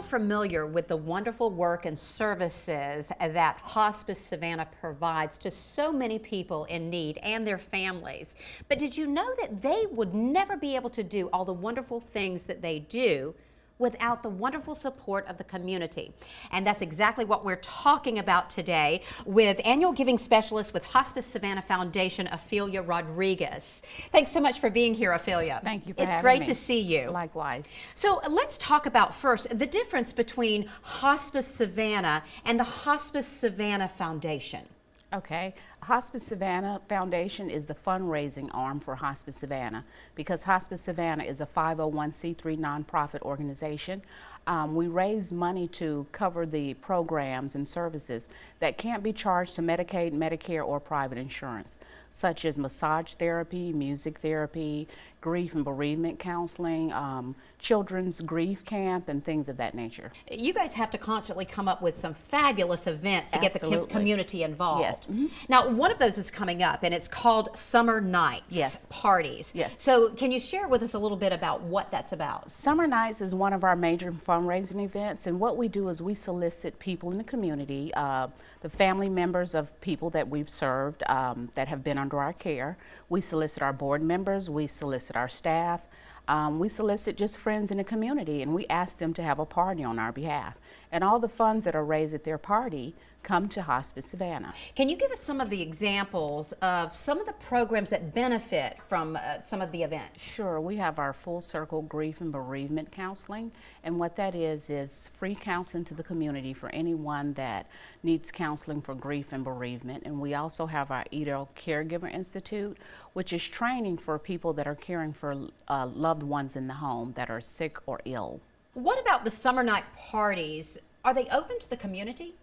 familiar with the wonderful work and services that Hospice Savannah provides to so many people in need and their families. But did you know that they would never be able to do all the wonderful things that they do without the wonderful support of the community? And that's exactly what we're talking about today with annual giving specialist with Hospice Savannah Foundation, Ophelia Rodriguez. Thanks so much for being here, Ophelia. Thank you for having me. It's great to see you. Likewise. So let's talk about first the difference between Hospice Savannah and the Hospice Savannah Foundation. Okay, Hospice Savannah Foundation is the fundraising arm for Hospice Savannah because Hospice Savannah is a 501c3 nonprofit organization. We raise money to cover the programs and services that can't be charged to Medicaid, Medicare, or private insurance, such as massage therapy, music therapy, grief and bereavement counseling, children's grief camp, and things of that nature. You guys have to constantly come up with some fabulous events to Absolutely. get the community involved. Yes. Mm-hmm. Now, one of those is coming up, and it's called Summer Nights Yes. Parties. Yes. So can you share with us a little bit about what that's about? Summer Nights is one of our major fundraising events, and what we do is we solicit people in the community, the family members of people that we've served that have been under our care. We solicit our board members, we solicit our staff, we solicit just friends in the community, and we ask them to have a party on our behalf. And all the funds that are raised at their party come to Hospice Savannah. Can you give us some of the examples of some of the programs that benefit from some of the events? Sure, we have our full circle grief and bereavement counseling, and what that is free counseling to the community for anyone that needs counseling for grief and bereavement. And we also have our EDO Caregiver Institute, which is training for people that are caring for loved ones in the home that are sick or ill. What about the summer night parties? Are they open to the community?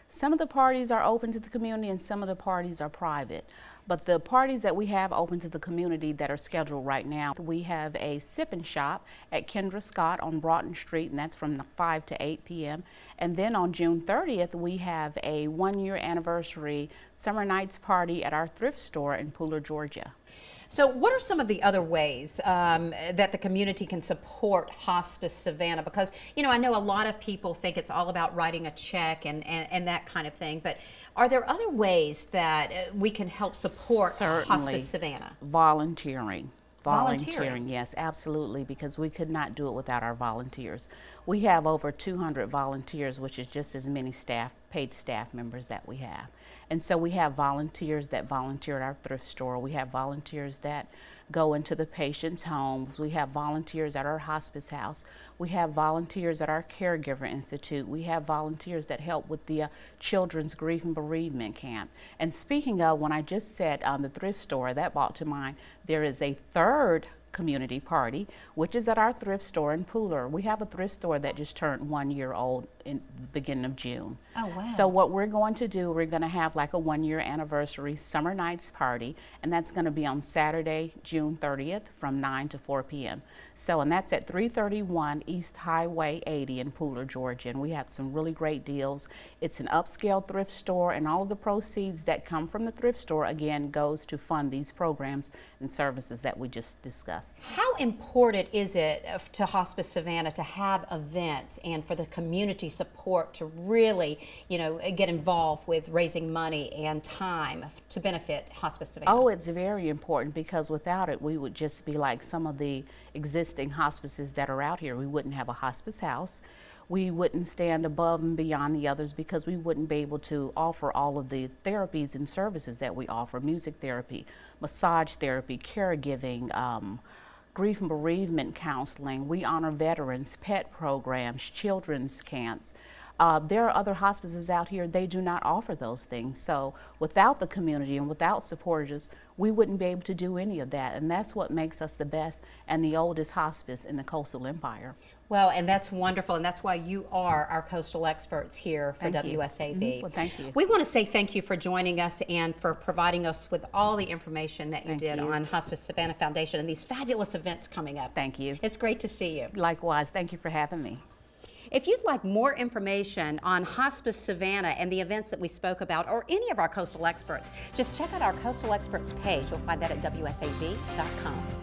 Some of the parties are open to the community and some of the parties are private. But the parties that we have open to the community that are scheduled right now, we have a sip and shop at Kendra Scott on Broughton Street, and that's from 5 to 8 p.m. And then on June 30th, we have a 1-year anniversary summer nights party at our thrift store in Pooler, Georgia. So what are some of the other ways that the community can support Hospice Savannah? Because, you know, I know a lot of people think it's all about writing a check and that kind of thing, but are there other ways that we can help support Certainly. Hospice Savannah? Volunteering. Volunteering. Yes, absolutely, because we could not do it without our volunteers. We have over 200 volunteers, which is just as many paid staff members that we have. And so we have volunteers that volunteer at our thrift store. We have volunteers that go into the patient's homes. We have volunteers at our hospice house. We have volunteers at our Caregiver Institute. We have volunteers that help with the children's grief and bereavement camp. And speaking of, when I just said the thrift store, that brought to mind, there is a third community party, which is at our thrift store in Pooler. We have a thrift store that just turned 1 year old in the beginning of June. Oh, wow. So what we're going to do, we're going to have like a 1-year anniversary summer nights party, and that's going to be on Saturday, June 30th from 9 to 4 p.m. So, and that's at 331 East Highway 80 in Pooler, Georgia, and we have some really great deals. It's an upscale thrift store, and all of the proceeds that come from the thrift store, again, goes to fund these programs and services that we just discussed. How important is it to Hospice Savannah to have events and for the community support to really, you know, get involved with raising money and time to benefit Hospice Savannah? Oh, it's very important, because without it, we would just be like some of the existing hospices that are out here. We wouldn't have a hospice house. We wouldn't stand above and beyond the others, because we wouldn't be able to offer all of the therapies and services that we offer: music therapy, massage therapy, caregiving, grief and bereavement counseling. We honor veterans, pet programs, children's camps. There are other hospices out here, they do not offer those things. So without the community and without supporters, we wouldn't be able to do any of that. And that's what makes us the best and the oldest hospice in the Coastal Empire. Well, and that's wonderful, and that's why you are our coastal experts here for Thank you. WSAV. Mm-hmm. Well, thank you. We want to say thank you for joining us and for providing us with all the information that you Thank did you. on Hospice Savannah Foundation and these fabulous events coming up. Thank you. It's great to see you. Likewise, thank you for having me. If you'd like more information on Hospice Savannah and the events that we spoke about, or any of our coastal experts, just check out our Coastal Experts page. You'll find that at WSAV.com.